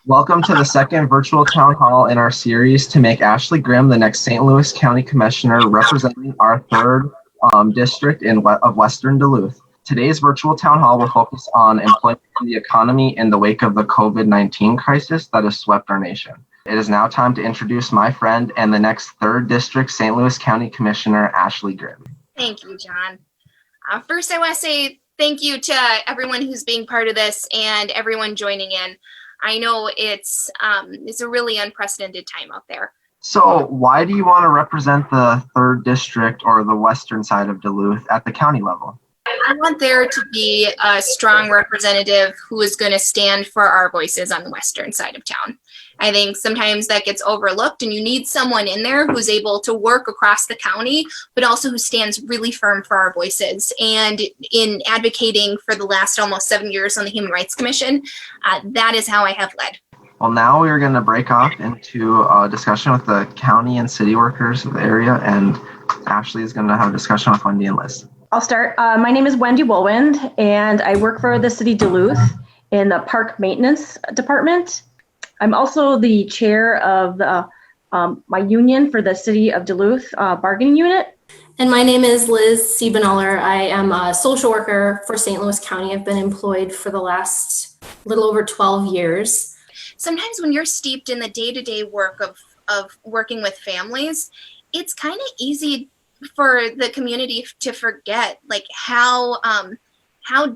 Welcome to the second virtual town hall in our series to make Ashley Grimm the next St. Louis County Commissioner representing our third district of Western Duluth. Today's virtual town hall will focus on employment and the economy in the wake of the COVID-19 crisis that has swept our nation. It is now time to introduce my friend and the next third district St. Louis County Commissioner, Ashley Grimm. Thank you, John. First, I want to say thank you to everyone who's being part of this and everyone joining in. I know it's a really unprecedented time out there. So why do you want to represent the third district or the western side of Duluth at the county level? I want there to be a strong representative who is going to stand for our voices on the western side of town. I think sometimes that gets overlooked, and you need someone in there who's able to work across the county, but also who stands really firm for our voices. And in advocating for the last almost 7 years on the Human Rights Commission, that is how I have led. Well, now we're going to break off into a discussion with the county and city workers of the area, and Ashley is going to have a discussion with Wendy and Liz. I'll start. My name is Wendy Wohlwend, and I work for the city of Duluth in the park maintenance department. I'm also the chair of my union for the city of Duluth bargaining unit. And my name is Liz Siebenaler. I am a social worker for St. Louis County. I've been employed for the last little over 12 years. Sometimes when you're steeped in the day-to-day work of working with families, it's kind of easy for the community to forget like how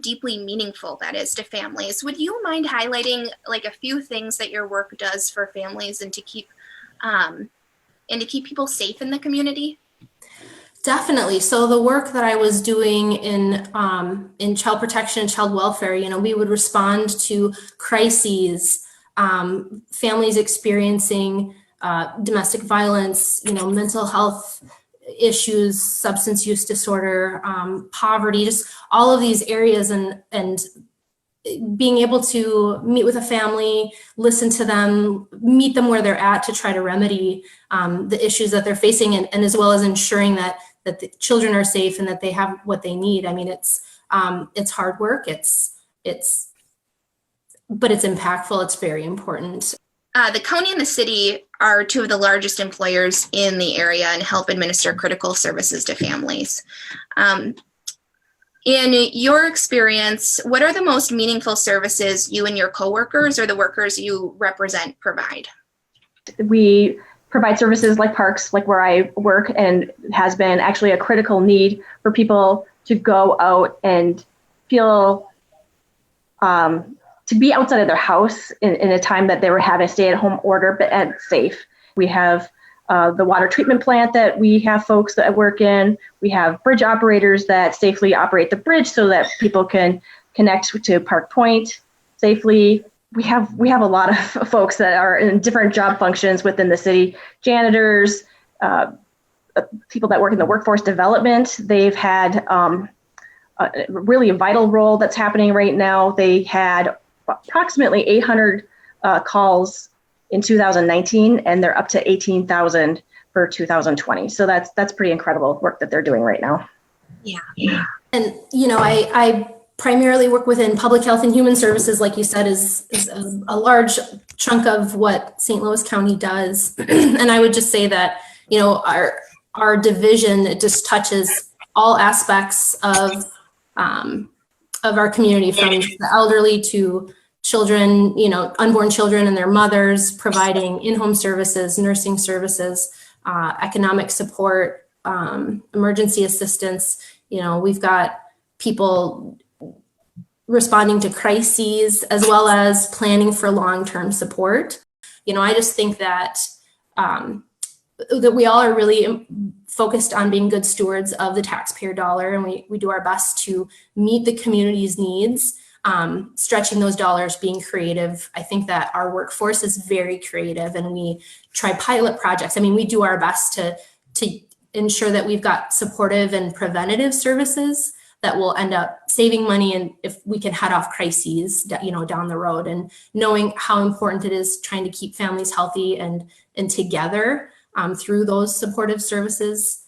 deeply meaningful that is to families. Would you mind highlighting like a few things that your work does for families and to keep people safe in the community? Definitely. So the work that I was doing in child protection and child welfare, we would respond to crises, families experiencing domestic violence, mental health issues, substance use disorder, poverty, just all of these areas, and being able to meet with a family, listen to them, meet them where they're at to try to remedy the issues that they're facing, and as well as ensuring that the children are safe and that they have what they need. I mean, it's hard work. But it's impactful. It's very important. The county and the city are two of the largest employers in the area and help administer critical services to families. In your experience, what are the most meaningful services you and your coworkers or the workers you represent provide? We provide services like parks, like where I work, and has been actually a critical need for people to go out and feel to be outside of their house in a time that they were having a stay-at-home order, but safe. We have the water treatment plant that we have folks that work in. We have bridge operators that safely operate the bridge so that people can connect to Park Point safely. We have a lot of folks that are in different job functions within the city. Janitors, people that work in the workforce development. They've had really a vital role that's happening right now. They had approximately 800 calls in 2019, and they're up to 18,000 for 2020. So that's pretty incredible work that they're doing right now. Yeah. And I primarily work within public health and human services, like you said, is a large chunk of what St. Louis County does. And I would just say that our division, it just touches all aspects of our community, from the elderly to children, unborn children and their mothers, providing in-home services, nursing services, economic support, emergency assistance. We've got people responding to crises as well as planning for long-term support. I just think that that we all are really focused on being good stewards of the taxpayer dollar, and we do our best to meet the community's needs, stretching those dollars, being creative. I think that our workforce is very creative, and we try pilot projects. I mean, we do our best to ensure that we've got supportive and preventative services that will end up saving money, and if we can head off crises, down the road, and knowing how important it is trying to keep families healthy and together through those supportive services,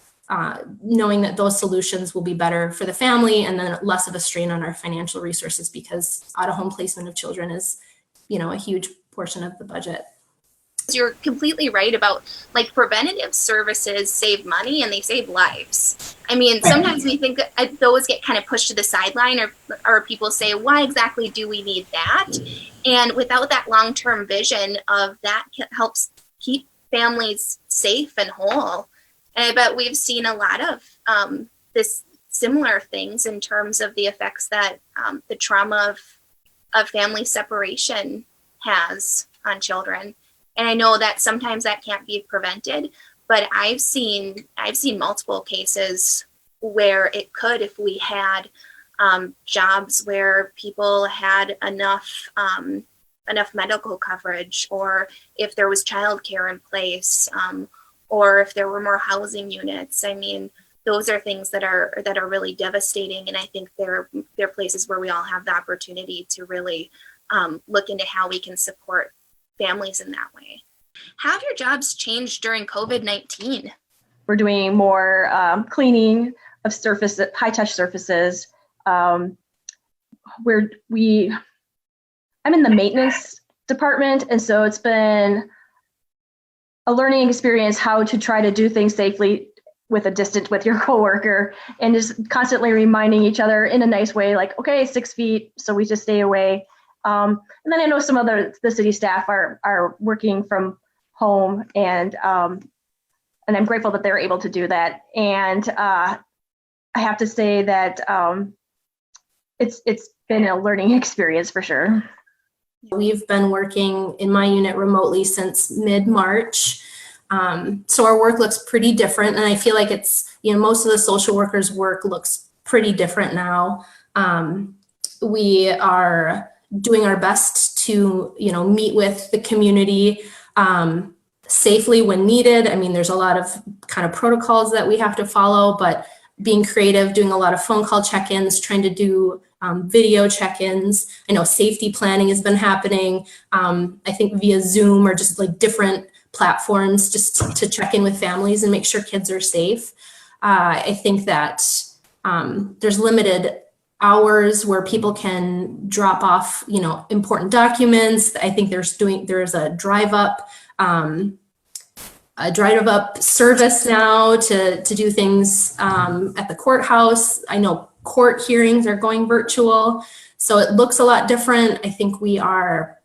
knowing that those solutions will be better for the family and then less of a strain on our financial resources, because out-of-home placement of children is, a huge portion of the budget. You're completely right about like preventative services save money and they save lives. I mean, sometimes we think that those get kind of pushed to the sideline, or people say, why exactly do we need that? And without that long-term vision of that helps keep families safe and whole. And I bet we've seen a lot of this similar things in terms of the effects that the trauma of family separation has on children. And I know that sometimes that can't be prevented, but I've seen multiple cases where it could, if we had jobs where people had enough medical coverage, or if there was childcare in place, or if there were more housing units. I mean, those are things that are really devastating, and I think they're places where we all have the opportunity to really look into how we can support families in that way. How have your jobs changed during COVID-19? We're doing more cleaning of surfaces, high-touch surfaces. I'm in the maintenance department, and so it's been a learning experience how to try to do things safely with a distance with your coworker, and just constantly reminding each other in a nice way, like, okay, 6 feet, so we just stay away. And then I know some of the city staff are working from home, and I'm grateful that they're able to do that. And I have to say that it's been a learning experience for sure. We've been working in my unit remotely since mid-March. So our work looks pretty different, and I feel like it's, most of the social workers' work looks pretty different now. We are doing our best to, meet with the community safely when needed. I mean, there's a lot of kind of protocols that we have to follow, but being creative, doing a lot of phone call check-ins, trying to do video check-ins. I know safety planning has been happening, I think via Zoom or just like different platforms, just to check in with families and make sure kids are safe. I think that there's limited hours where people can drop off, important documents. I think there's a drive up service now to do things at the courthouse. I know court hearings are going virtual, so it looks a lot different. I think we are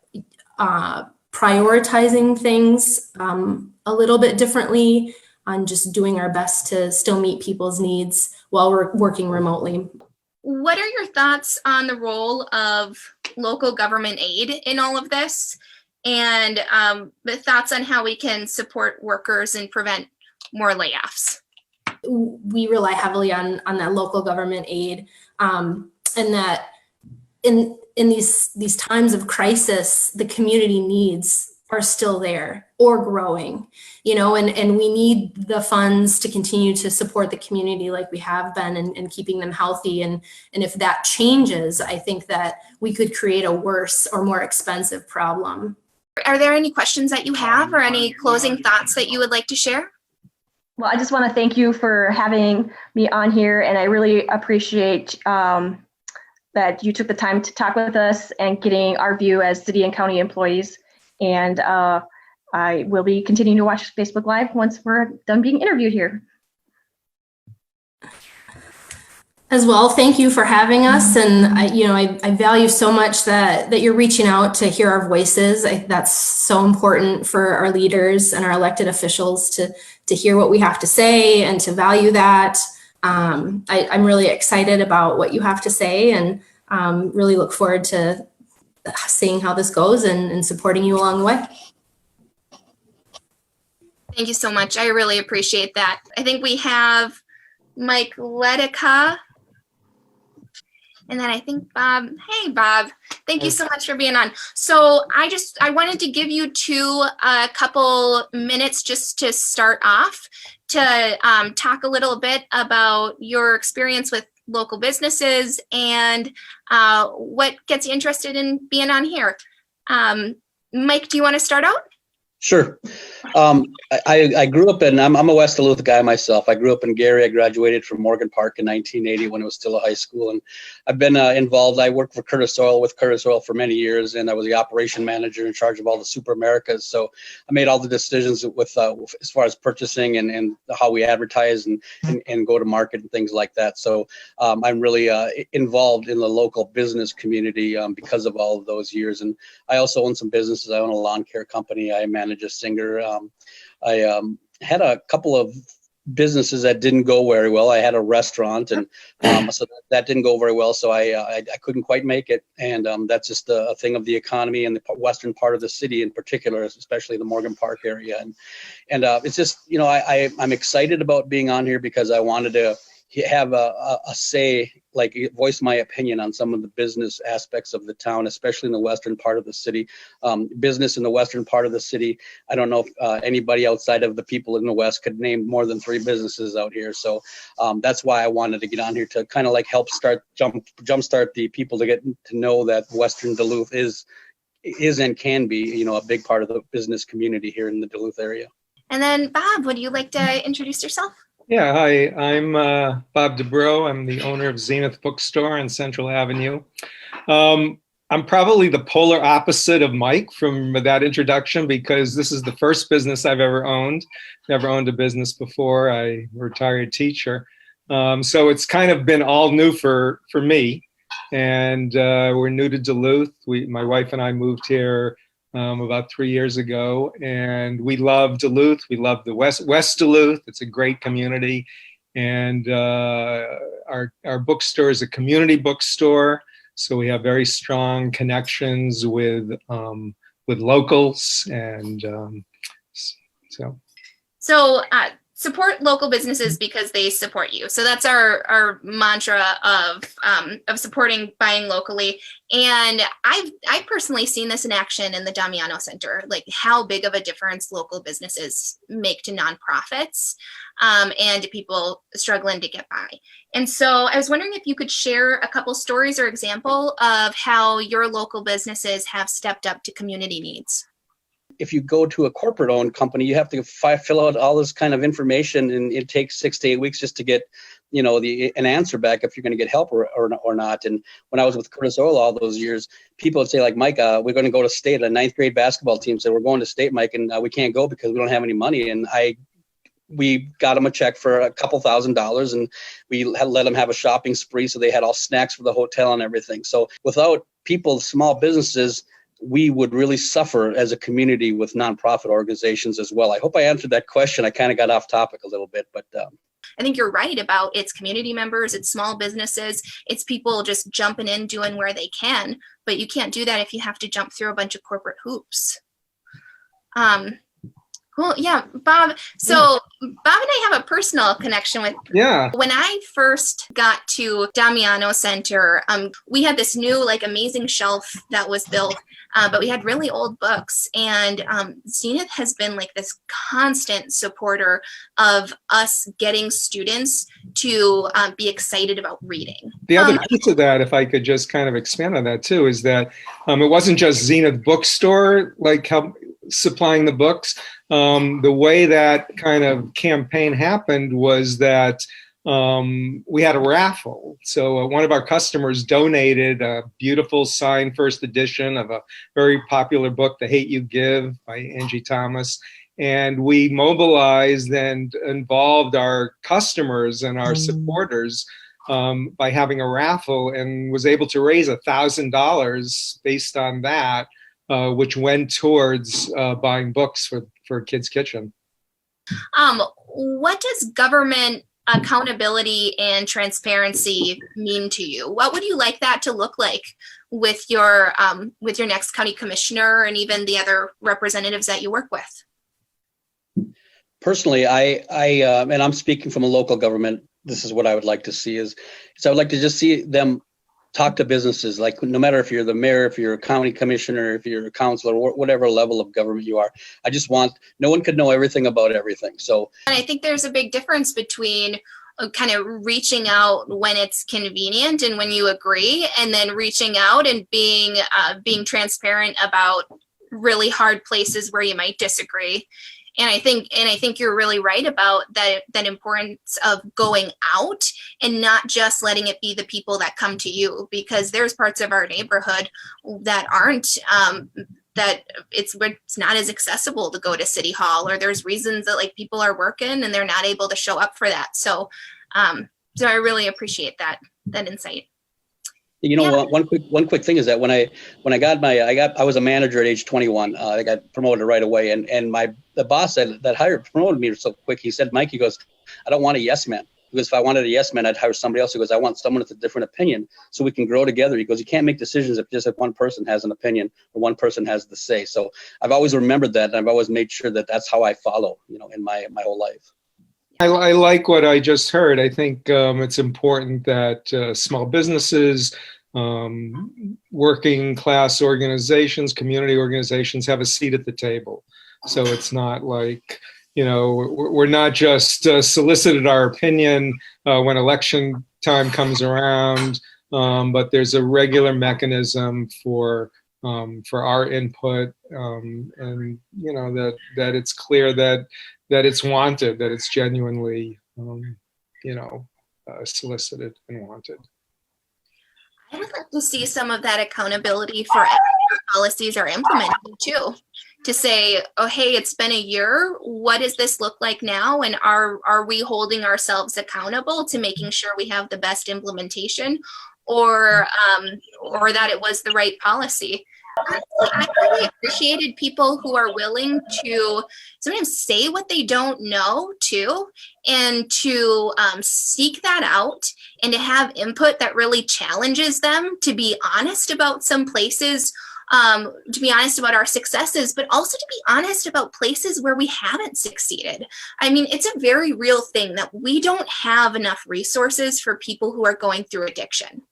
prioritizing things a little bit differently on just doing our best to still meet people's needs while we're working remotely. What are your thoughts on the role of local government aid in all of this? And the thoughts on how we can support workers and prevent more layoffs? We rely heavily on that local government aid, and that in these times of crisis, the community needs are still there or growing, and we need the funds to continue to support the community like we have been, and keeping them healthy. And if that changes, I think that we could create a worse or more expensive problem. Are there any questions that you have or any closing thoughts that you would like to share? Well, I just want to thank you for having me on here, and I really appreciate that you took the time to talk with us and getting our view as city and county employees. And I will be continuing to watch Facebook Live once we're done being interviewed here. As well, thank you for having us, and I value so much that you're reaching out to hear our voices. That's so important for our leaders and our elected officials to hear what we have to say and to value that. I'm really excited about what you have to say, and really look forward to seeing how this goes and supporting you along the way. Thank you so much. I really appreciate that. I think we have Mike Letica. And then I think Bob. Hey, Bob. Thank you so much for being on. So I wanted to give you a couple minutes just to start off to talk a little bit about your experience with local businesses and what gets you interested in being on here. Mike, do you want to start out? Sure. I grew up in, I'm a West Duluth guy myself. I grew up in Gary. I graduated from Morgan Park in 1980 when it was still a high school. And I've been involved. I worked for Curtis Oil with Curtis Oil for many years, and I was the operation manager in charge of all the Super Americas. So I made all the decisions with as far as purchasing and how we advertise and go to market and things like that. So I'm really involved in the local business community because of all of those years. And I also own some businesses. I own a lawn care company. I manage a singer. I had a couple of businesses that didn't go very well. I had a restaurant, and so that didn't go very well. So I couldn't quite make it, and that's just a thing of the economy in the western part of the city, in particular, especially the Morgan Park area. And it's just, you know, I'm excited about being on here because I wanted to have a say, like voice my opinion on some of the business aspects of the town, especially in the western part of the city. Business in the western part of the city, I don't know if anybody outside of the people in the west could name more than 3 businesses out here. So that's why I wanted to get on here to kind of like help jumpstart the people to get to know that Western Duluth is and can be, you know, a big part of the business community here in the Duluth area. And then Bob, would you like to introduce yourself? Yeah, hi, I'm Bob Dobrow. I'm the owner of Zenith Bookstore on Central Avenue. I'm probably the polar opposite of Mike from that introduction because this is the first business I've ever owned. Never owned a business before. I'm a retired teacher. So it's kind of been all new for me. And we're new to Duluth. My wife and I moved here about 3 years ago, and we love Duluth. We love the West Duluth. It's a great community, and our bookstore is a community bookstore, so we have very strong connections with locals, and So support local businesses because they support you. So that's our mantra of supporting buying locally. And I've personally seen this in action in the Damiano Center, like how big of a difference local businesses make to nonprofits and to people struggling to get by. And so I was wondering if you could share a couple stories or example of how your local businesses have stepped up to community needs. If you go to a corporate owned company, you have to fill out all this kind of information, and it takes 6 to 8 weeks just to get, you know, an answer back if you're going to get help or not. And when I was with Curtis Oil all those years, people would say like, Mike, we're going to go to state. A 9th grade basketball team said, we're going to state, Mike, and we can't go because we don't have any money. And we got them a check for a couple $1,000s, and we let them have a shopping spree. So they had all snacks for the hotel and everything. So without people, small businesses, we would really suffer as a community with nonprofit organizations as well. I hope I answered that question. I kind of got off topic a little bit, but I think you're right about it's community members, it's small businesses, it's people just jumping in, doing where they can, but you can't do that if you have to jump through a bunch of corporate hoops. Cool. Yeah, Bob. So Bob and I have a personal connection with. yeah. When I first got to Damiano Center, we had this new like amazing shelf that was built, but we had really old books. And Zenith has been like this constant supporter of us getting students to be excited about reading. The other piece of that, if I could just kind of expand on that too, is that it wasn't just Zenith Bookstore like help supplying the books. The way that kind of campaign happened was that we had a raffle. So one of our customers donated a beautiful signed first edition of a very popular book, The Hate You Give by Angie Thomas. And we mobilized and involved our customers and our supporters by having a raffle, and was able to raise $1,000 based on that, which went towards buying books for Kids Kitchen. What does government accountability and transparency mean to you? What would you like that to look like with your next county commissioner and even the other representatives that you work with? Personally, I and I'm speaking from a local government, this is what I would like to see is I would like to just see them talk to businesses, like no matter if you're the mayor, if you're a county commissioner, if you're a councilor, whatever level of government you are. I just want, no one could know everything about everything. So, and I think there's a big difference between kind of reaching out when it's convenient and when you agree, and then reaching out and being transparent about really hard places where you might disagree. And I think you're really right about that importance of going out and not just letting it be the people that come to you, because there's parts of our neighborhood that aren't that it's not as accessible to go to City Hall, or there's reasons that like people are working and they're not able to show up for that. So so I really appreciate that insight. You know, one quick thing is that when I was a manager at age 21. I got promoted right away, and the boss that promoted me so quick. He said, Mike, he goes, I don't want a yes man. Because if I wanted a yes man, I'd hire somebody else. He goes, I want someone with a different opinion so we can grow together. He goes, you can't make decisions if one person has an opinion or one person has the say. So I've always remembered that, and I've always made sure that that's how I follow, in my whole life. I like what I just heard. I think it's important that small businesses, working class organizations, community organizations have a seat at the table. So it's not like, we're not just solicited our opinion when election time comes around, but there's a regular mechanism for our input, and that it's clear that it's wanted, that it's genuinely, solicited and wanted. I would like to see some of that accountability for policies are implemented too. To say, oh, hey, it's been a year. What does this look like now? And are we holding ourselves accountable to making sure we have the best implementation, or that it was the right policy? I really appreciated people who are willing to sometimes say what they don't know too, and to seek that out and to have input that really challenges them to be honest about some places, to be honest about our successes, but also to be honest about places where we haven't succeeded. I mean, it's a very real thing that we don't have enough resources for people who are going through addiction.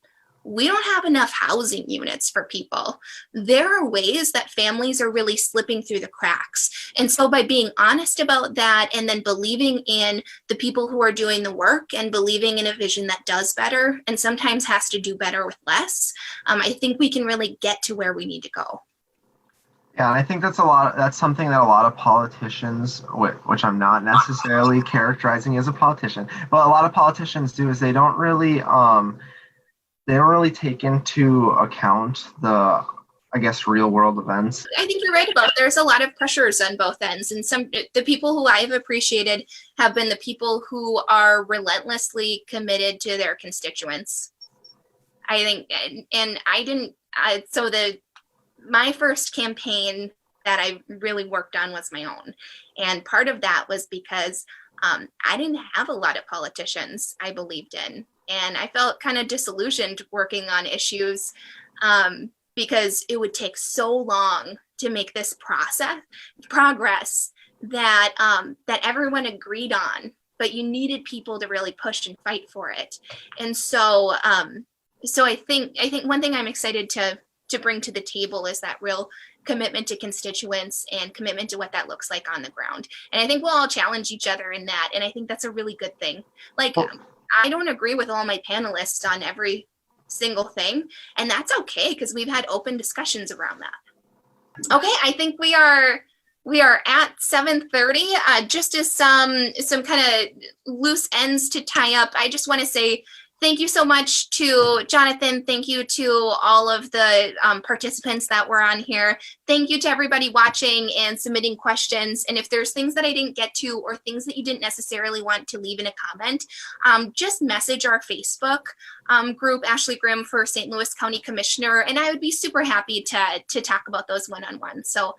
We don't have enough housing units for people. There are ways that families are really slipping through the cracks. And so by being honest about that, and then believing in the people who are doing the work, and believing in a vision that does better and sometimes has to do better with less, I think we can really get to where we need to go. Yeah, I think that's something that a lot of politicians, which I'm not necessarily characterizing as a politician, but a lot of politicians do, is they don't really take into account the, I guess, real world events. I think you're right about there's a lot of pressures on both ends. And the people who I've appreciated have been the people who are relentlessly committed to their constituents. I think, and I didn't, my first campaign that I really worked on was my own. And part of that was because I didn't have a lot of politicians I believed in. And I felt kind of disillusioned working on issues because it would take so long to make this progress that everyone agreed on, but you needed people to really push and fight for it. And so I think one thing I'm excited to bring to the table is that real commitment to constituents and commitment to what that looks like on the ground. And I think we'll all challenge each other in that. And I think that's a really good thing. I don't agree with all my panelists on every single thing, and that's okay, because we've had open discussions around that. Okay, I think we are at 7:30. Just as some kind of loose ends to tie up, I just want to say thank you so much to Jonathan. Thank you to all of the participants that were on here. Thank you to everybody watching and submitting questions. And if there's things that I didn't get to, or things that you didn't necessarily want to leave in a comment, just message our Facebook group, Ashley Grimm for St. Louis County Commissioner, and I would be super happy to talk about those one-on-one. So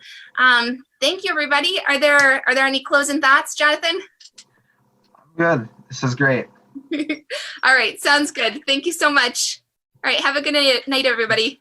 thank you, everybody. Are there any closing thoughts, Jonathan? Good. This is great. All right. Sounds good. Thank you so much. All right. Have a good night, everybody.